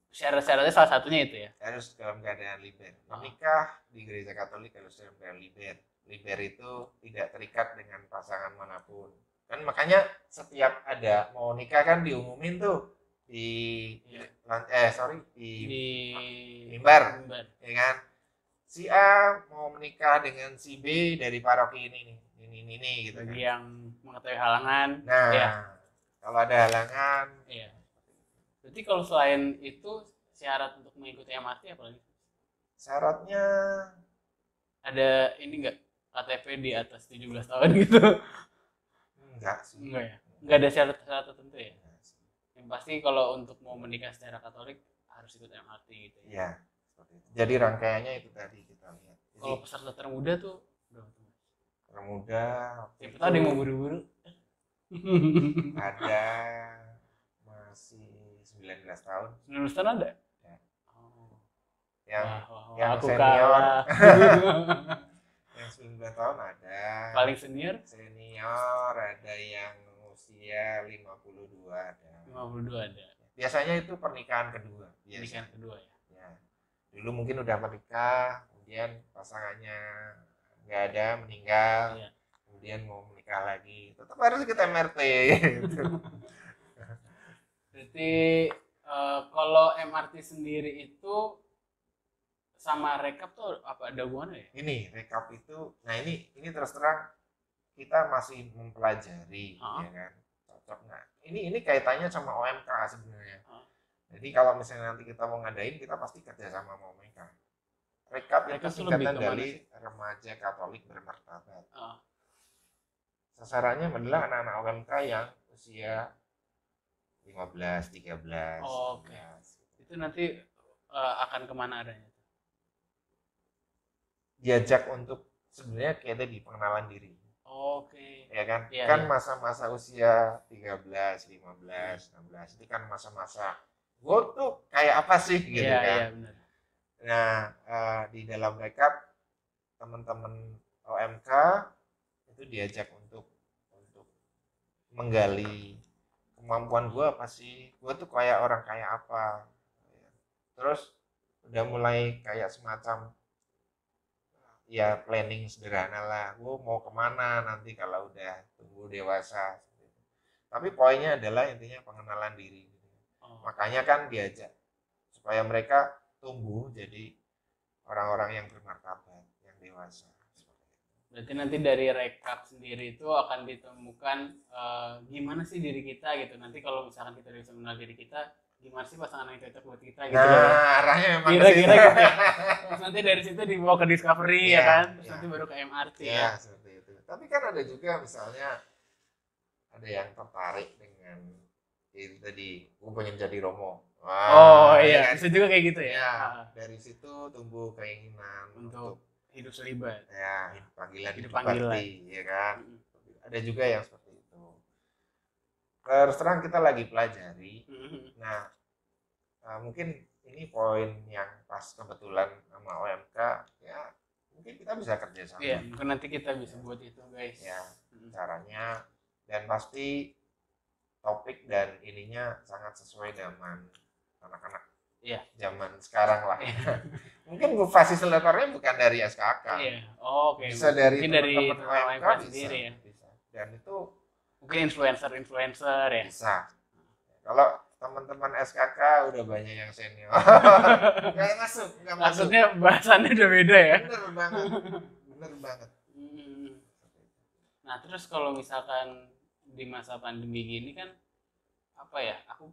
syarat-syaratnya salah satunya itu ya? Harus dalam keadaan liber. Menikah di gereja Katolik harus dalam keadaan liber. Liber itu tidak terikat dengan pasangan manapun. Kan makanya setiap ada mau nikah kan diumumin tuh di mimbar, ya kan? Si A mau menikah dengan si B dari paroki ini gitu. Bagi kan? Yang mengetahui halangan. Nah, ya. Kalau ada halangan. Iya. Berarti kalau selain itu syarat untuk mengikuti MRT apa lagi? Syaratnya ada ini enggak KTP di atas 17 tahun gitu? Enggak sih. Enggak ya? Enggak ada syarat-syarat tertentu ya? Yang pasti kalau untuk mau menikah secara Katolik harus ikut MRT gitu ya? Iya, seperti itu. Jadi rangkaiannya itu tadi kita lihat. Jadi, kalau peserta termuda tuh berapa tuh? Termuda siapa tahu ada yang mau buru-buru. Ada masih 19 tahun. 19 tahun ada? Ya. Oh. Yang aku senior. Yang 19 tahun ada. Paling senior? Senior ada yang usia 52 ada. 52 ada. Biasanya itu pernikahan kedua. Pernikahan kedua ya. Ya. Dulu mungkin udah menikah, kemudian pasangannya nggak ada, meninggal. Iya. Kemudian mau menikah lagi, tetap harus ikut MRT gitu. Berarti kalau MRT sendiri itu sama rekap tuh apa ada hubungannya ya? Ini rekap itu, nah ini terus terang kita masih mempelajari, ya kan, cocok nggak? Ini kaitannya sama OMK sebenarnya. Jadi kalau misalnya nanti kita mau ngadain, kita pasti kerja sama OMK. Rekap itu singkatan dari Remaja Katolik Bermartabat. Sasarannya adalah anak-anak OMK yang usia 15, 13. Oh, oke. Itu nanti akan kemana adanya? Diajak untuk sebenarnya kayak tadi pengenalan diri. Oke. Ya kan? Ya, kan masa-masa usia 13, 15, 16 itu kan masa-masa gue tuh kayak apa sih gitu kan. Iya, benar. Nah, di dalam rekap teman-teman OMK itu diajak untuk menggali kemampuan gue apa sih, gue tuh kayak orang kayak apa. Terus udah mulai kayak semacam ya planning sederhana lah, gue mau kemana nanti kalau udah tumbuh dewasa. Tapi poinnya adalah intinya pengenalan diri. Makanya kan diajak supaya mereka tumbuh jadi orang-orang yang bermartabat, yang dewasa. Berarti nanti dari rekap sendiri itu akan ditemukan gimana sih diri kita gitu. Nanti kalau misalkan kita bisa mengenal diri kita, gimana sih pasangan yang cocok buat kita gitu. Nah, arahnya memang kira-kira gitu. Terus nanti dari situ dibawa ke Discovery ya kan, terus nanti baru ke MRT ya. Seperti itu. Tapi kan ada juga misalnya ada yang tertarik dengan itu tadi, gue pengen jadi Romo. Wah, iya, bisa juga kayak gitu ya. Dari situ tumbuh keinginan untuk hidup selibat. Ya, hidup panggilan. Ya kan. Ada juga yang seperti itu. Terus terang kita lagi pelajari. Nah, mungkin ini poin yang pas kebetulan sama OMK, ya mungkin kita bisa kerja sama. Iya, mungkin nanti kita bisa buat itu guys. Ya, caranya dan pasti topik dan ininya sangat sesuai dengan anak-anak zaman sekarang lah. Mungkin fasilitatornya bukan dari SKK. Iya. Oh, oke. Bisa dari teman-teman OMK sendiri ya. Bisa. Dan itu mungkin influencer ya. Bisa. Kalau teman-teman SKK udah banyak yang senior. Nggak masuk. Maksudnya bahasannya udah beda ya? Bener banget. Nah terus kalau misalkan di masa pandemi gini kan apa ya, aku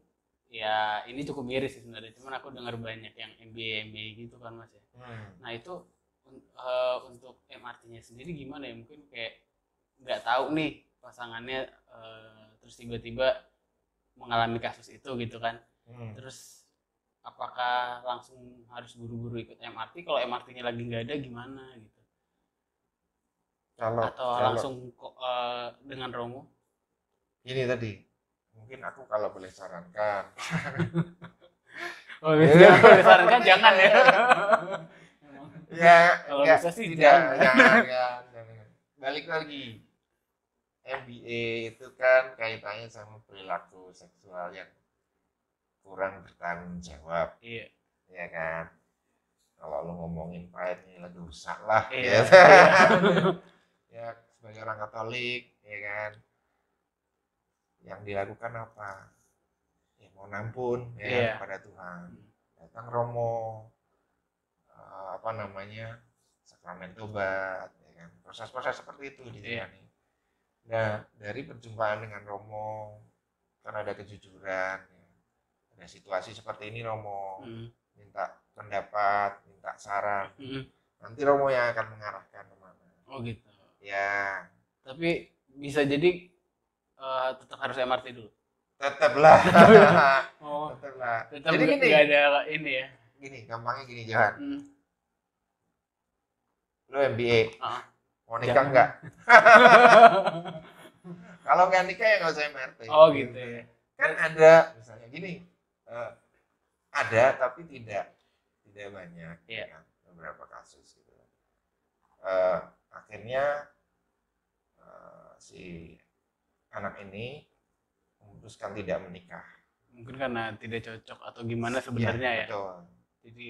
ya ini cukup miris sih sebenarnya, cuman aku dengar banyak yang MBA gitu kan Mas ya. Nah itu untuk MRT-nya sendiri gimana ya, mungkin kayak nggak tahu nih pasangannya terus tiba-tiba mengalami kasus itu gitu kan. Terus apakah langsung harus buru-buru ikut MRT, kalau MRT-nya lagi nggak ada gimana gitu, atau langsung dengan Romo? Ini tadi mungkin aku kalau boleh sarankan. Boleh sarankan jangan ya. Ya kalau bisa sih jangan. Balik lagi, MBA itu kan kaitannya sama perilaku seksual yang kurang bertanggung jawab. Iya. Ya kan. Kalau lo ngomongin pahitnya dosa lah. Iya. Ya sebagai orang Katolik, ya kan. Yang dilakukan apa? Ya mau nampun ya kepada Tuhan. Datang Romo, sakramen tobat, ya kan. Proses-proses seperti itu dijalani. Nah, dari perjumpaan dengan Romo kan ada kejujuran, ya. Ada situasi seperti ini Romo, minta pendapat, minta saran. Nanti Romo yang akan mengarahkan kemana. Oh gitu. Ya. Tapi bisa jadi tetap harus MRT dulu. Tetaplah. Tetaplah. Jadi gini. Nggak ada ini ya. Gini, gampangnya gini Johan. Lo MBA, mau nikah nggak? Kalau nggak nikah ya nggak usah MRT. Oh gitu ya. Kan ada misalnya gini, ada tapi tidak banyak. Iya. Kan? Beberapa kasus gitu. Akhirnya si anak ini memutuskan tidak menikah. Mungkin karena tidak cocok atau gimana sebenarnya ya. Betul. Jadi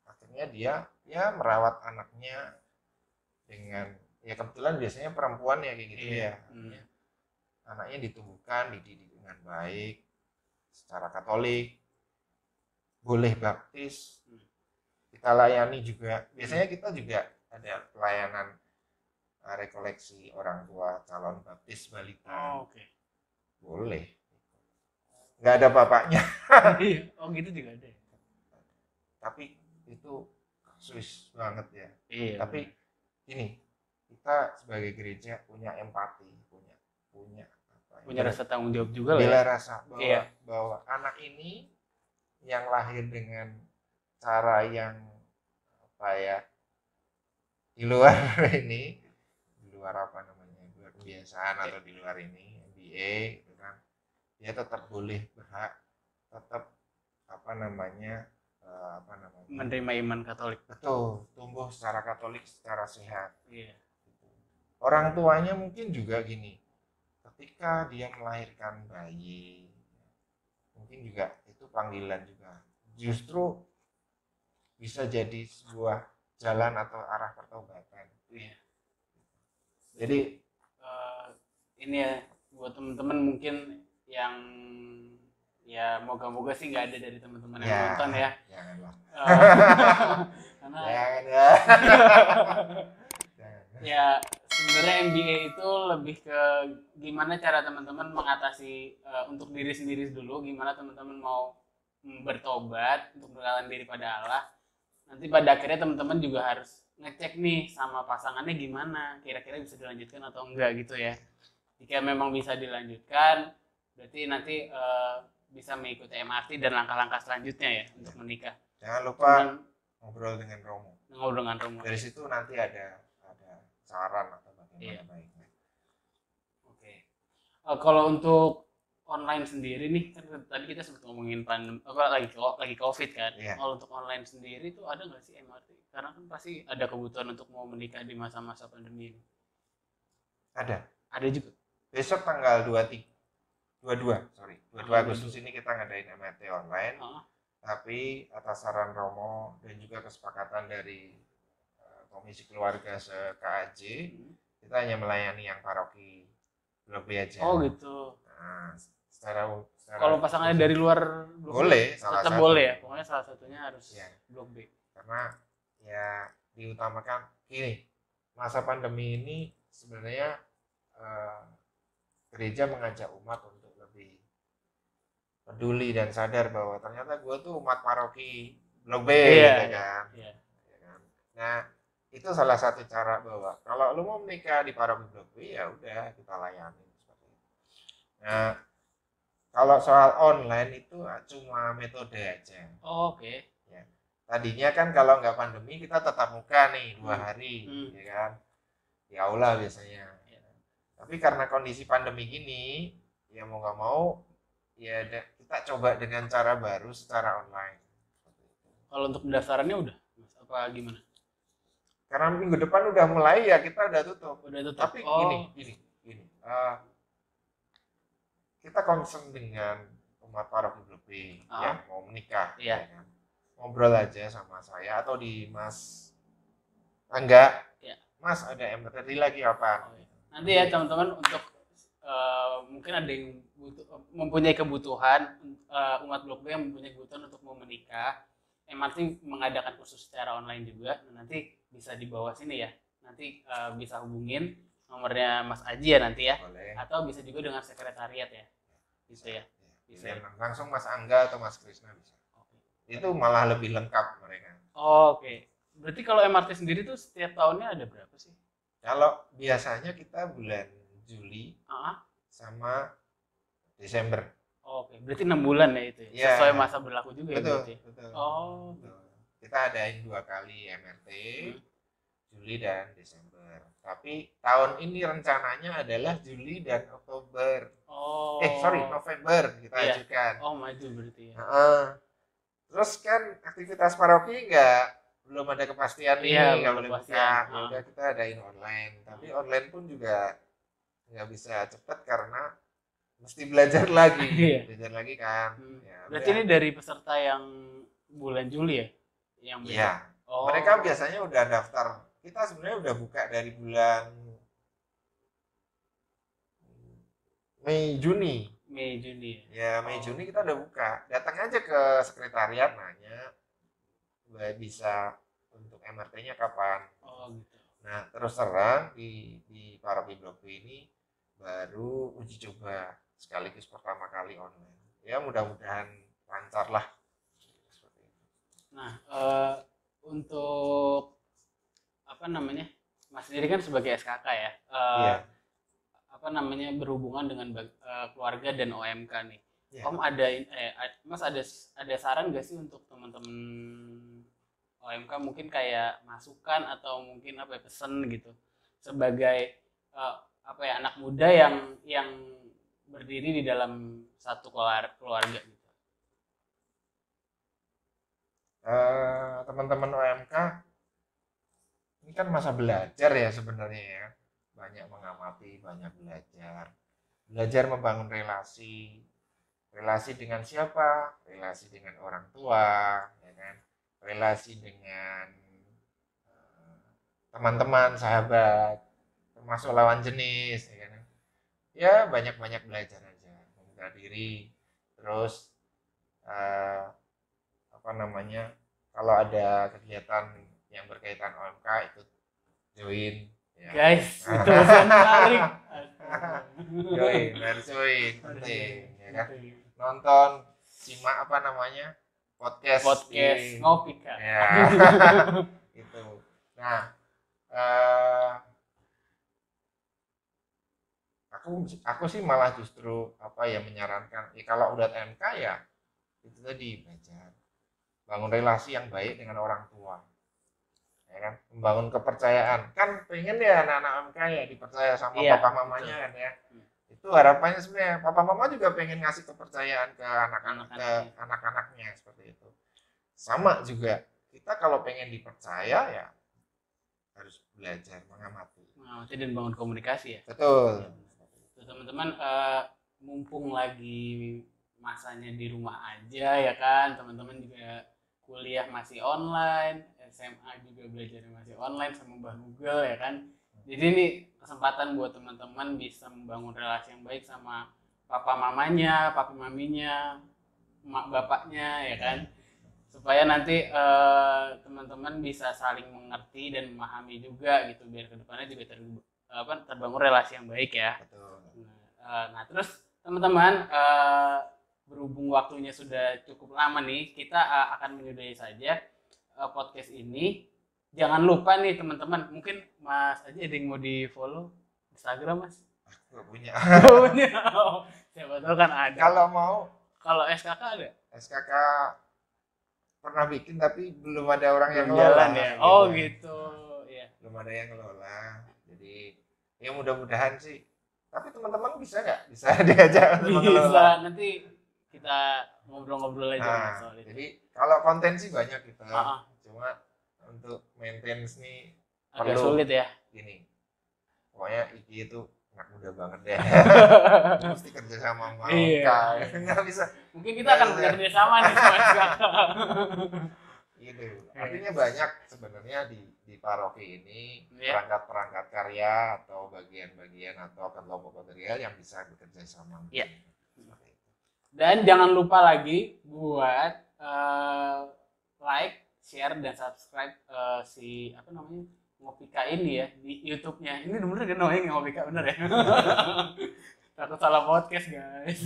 akhirnya dia ya merawat anaknya dengan, ya kebetulan biasanya perempuan ya kayak gitu ya. Anaknya ditumbuhkan, dididik dengan baik secara Katolik, boleh baptis, kita layani juga. Biasanya kita juga ada pelayanan rekoleksi orang tua calon baptis balita. Boleh, nggak ada bapaknya. Oh gitu juga ada. Tapi itu kasus banget ya. Iya. Tapi ini kita sebagai gereja punya empati, punya rasa tanggung jawab juga lah. Bila rasa bahwa anak ini yang lahir dengan cara yang di luar ini, di luar kebiasaan atau di luar ini MBA gitu kan, dia tetap boleh berhak tetap menerima iman Katolik. Betul, tumbuh secara Katolik secara sehat. Iya. Orang tuanya mungkin juga gini, ketika dia melahirkan bayi, mungkin juga itu panggilan juga. Justru bisa jadi sebuah jalan atau arah pertobatan. Iya. Jadi ini ya buat teman-teman mungkin yang ya moga-moga sih nggak ada dari teman-teman yang nonton ya. Janganlah. Karena jangan. Ya sebenarnya MBA itu lebih ke gimana cara teman-teman mengatasi untuk diri sendiri dulu, gimana teman-teman mau bertobat untuk mendekatkan diri pada Allah. Nanti pada akhirnya teman-teman juga harus ngecek nih sama pasangannya gimana, kira-kira bisa dilanjutkan atau enggak gitu ya. Jika memang bisa dilanjutkan, berarti nanti bisa mengikuti MRT dan langkah-langkah selanjutnya ya untuk menikah. Jangan lupa ngobrol dengan Romo. Dari situ nanti ada saran atau bagaimana baiknya. Oke. Kalau untuk online sendiri nih, kan tadi kita sempat ngomongin lagi COVID kan. Kalau untuk online sendiri tuh ada nggak sih MRT? Karena kan pasti ada kebutuhan untuk mau menikah di masa-masa pandemi ini. Ada juga. Besok tanggal 22 Agustus ini kita ngadain MRT online. Tapi atas saran Romo dan juga kesepakatan dari Komisi Keluarga se-KAJ, kita hanya melayani yang paroki Blok B aja. Oh gitu. Nah, kalau pasangannya dari luar boleh, tetap boleh ya, pokoknya salah satunya harus ya, blok B. Karena ya diutamakan gini, masa pandemi ini sebenarnya gereja mengajak umat untuk lebih peduli dan sadar bahwa ternyata gue tuh umat paroki blok B, gitu kan. Nah, itu salah satu cara bahwa kalau lu mau menikah di paroki blok B ya udah kita layani seperti itu. Nah, kalau soal online itu cuma metode aja. Oke. Ya. Tadinya kan kalau nggak pandemi kita tetap muka nih 2 hari, ya kan, di aula biasanya. Tapi karena kondisi pandemi gini, ya mau nggak mau, ya kita coba dengan cara baru secara online. Kalau untuk pendaftarannya udah, apa gimana? Karena minggu depan udah mulai ya kita udah tutup. Tapi gini. Kita concern dengan umat paroki blok B yang mau menikah, ya kan? Ngobrol aja sama saya atau di Mas Angga, Mas ada MTD lagi apa? Nanti ya teman-teman untuk mungkin ada yang mempunyai kebutuhan, umat blok B yang mempunyai kebutuhan untuk mau menikah, MRT mengadakan kursus secara online juga. Nanti bisa di bawah sini ya, nanti bisa hubungin nomornya Mas Aji ya nanti ya. Boleh. Atau bisa juga dengan sekretariat ya, gitu ya. Bisa langsung Mas Angga atau Mas Krisna bisa. Itu malah lebih lengkap mereka. Oke. Berarti kalau MRT sendiri tuh setiap tahunnya ada berapa sih? Kalau biasanya kita bulan Juli sama Desember. Oke, berarti 6 bulan ya itu ya? Sesuai masa berlaku juga betul, ya? Betul. Betul. Kita adain 2 kali MRT, Juli dan Desember. Tapi tahun ini rencananya adalah Juli dan Oktober. November kita ajukan. Maju berarti ya. Terus kan aktivitas paroki belum ada kepastian nih, nggak boleh buka. Udah kita adain online. Tapi online pun juga nggak bisa cepat karena mesti belajar lagi. Belajar lagi kan. Berarti ini dari peserta yang bulan Juli ya? Iya. Mereka biasanya udah daftar. Kita sebenarnya udah buka dari bulan Mei Juni. Ya, Mei Juni kita udah buka. Datang aja ke sekretariat nanya bisa untuk MRT-nya kapan. Gitu. Nah, terus terang di paroki blok B ini baru uji coba sekaligus pertama kali online. Ya, mudah-mudahan lancar lah. Nah, untuk Mas sendiri kan sebagai SKK ya. Berhubungan dengan keluarga dan OMK nih. Om Mas ada saran gak sih untuk teman-teman OMK mungkin kayak masukan atau mungkin pesan gitu sebagai anak muda yang berdiri di dalam satu keluarga gitu. Teman-teman OMK ini kan masa belajar ya sebenarnya ya. Banyak mengamati, banyak belajar membangun relasi dengan siapa, relasi dengan orang tua, ya kan, relasi dengan teman-teman, sahabat, termasuk lawan jenis, ya kan, ya banyak belajar aja, membuka diri, terus kalau ada kegiatan yang berkaitan OMK ikut join. Ya. Guys, itu menarik. Harus join, penting, ya kan. Nonton, simak podcast ngopi kan. Ya. Itu. Nah, aku sih malah justru menyarankan kalau udah MK ya itu tadi belajar, bangun relasi yang baik dengan orang tua. Ya kan, membangun kepercayaan kan pengen ya anak-anak MK ya dipercaya sama papa mamanya kan ya. Itu harapannya sebenarnya papa mama juga pengen ngasih kepercayaan ke anak-anaknya seperti itu. Sama juga kita kalau pengen dipercaya ya harus belajar mengamati dan bangun komunikasi ya. Betul. Teman-teman, mumpung lagi masanya di rumah aja ya kan, teman-teman juga kuliah masih online, SMA juga belajarnya masih online sama Mbah Google ya kan. Jadi ini kesempatan buat teman-teman bisa membangun relasi yang baik sama papa mamanya, papi maminya, mak bapaknya ya kan, supaya nanti teman-teman bisa saling mengerti dan memahami juga gitu, biar kedepannya juga terbangun relasi yang baik ya. Betul. Nah terus teman-teman, berhubung waktunya sudah cukup lama nih, kita akan menyudahi saja podcast ini. Jangan lupa nih teman-teman, mungkin Mas aja ada yang mau di follow Instagram Mas? Aku gak punya. Oh, siapa tahu kan ada. Kalau mau. Kalau SKK ada? SKK pernah bikin tapi belum ada orang yang ngelola ya. Gitu. Oh gitu. Ya. Belum ada yang ngelola. Jadi ya mudah-mudahan sih. Tapi teman-teman bisa nggak? Bisa diajak untuk mengelola. Bisa. Nanti kita ngobrol-ngobrol aja soal itu. Jadi kalau konten sih banyak gitu. Cuma untuk maintenance nih agak sulit ya. Gini. Pokoknya IG itu nggak mudah banget deh. Mesti kerja sama sama nggak bisa. Mungkin kita akan bekerja sama nih sama SKK. Gitu. Artinya banyak sebenarnya di paroki ini perangkat-perangkat karya atau bagian-bagian atau kelompok material yang bisa bekerja sama. Iya. Dan jangan lupa lagi buat like, share dan subscribe si Ngopika ini ya di YouTube-nya. Ini bener kan namanya Ngopika, bener ya? Takut salah podcast guys.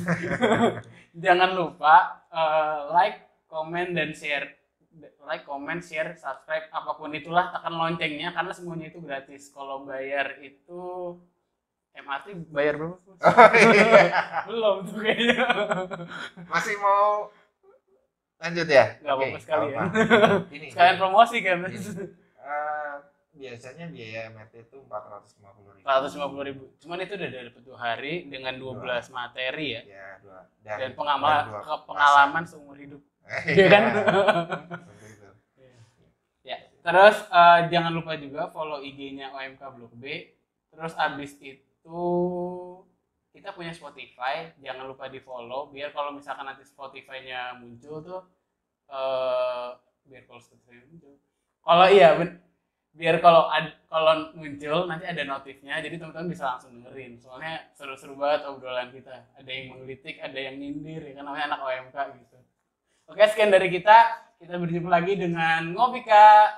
Jangan lupa like, comment dan share. Like, comment, share, subscribe, apapun itulah, tekan loncengnya karena semuanya itu gratis. Kalau bayar itu MRT bayar berapa? Belum tuh kayaknya. Masih mau lanjut ya? Gak apa-apa sekalian. Ini sekalian promosi kan. Biasanya biaya MRT itu 450.000. 450.000. Cuman itu udah dari 1 hari dengan 12 materi ya. Ya, dan pengalaman seumur hidup. Iya kan? Ya. Terus jangan lupa juga follow IG-nya OMK Blok B. Terus abis itu kita punya Spotify, jangan lupa di follow biar kalau misalkan nanti Spotify-nya muncul tuh biar kalau muncul nanti ada notifnya, jadi teman-teman bisa langsung dengerin. Soalnya seru-seru banget obrolan kita. Ada yang menggelitik, ada yang nyindir, ya kan namanya anak OMK gitu. Oke, sekian dari kita. Kita berjumpa lagi dengan Ngopika.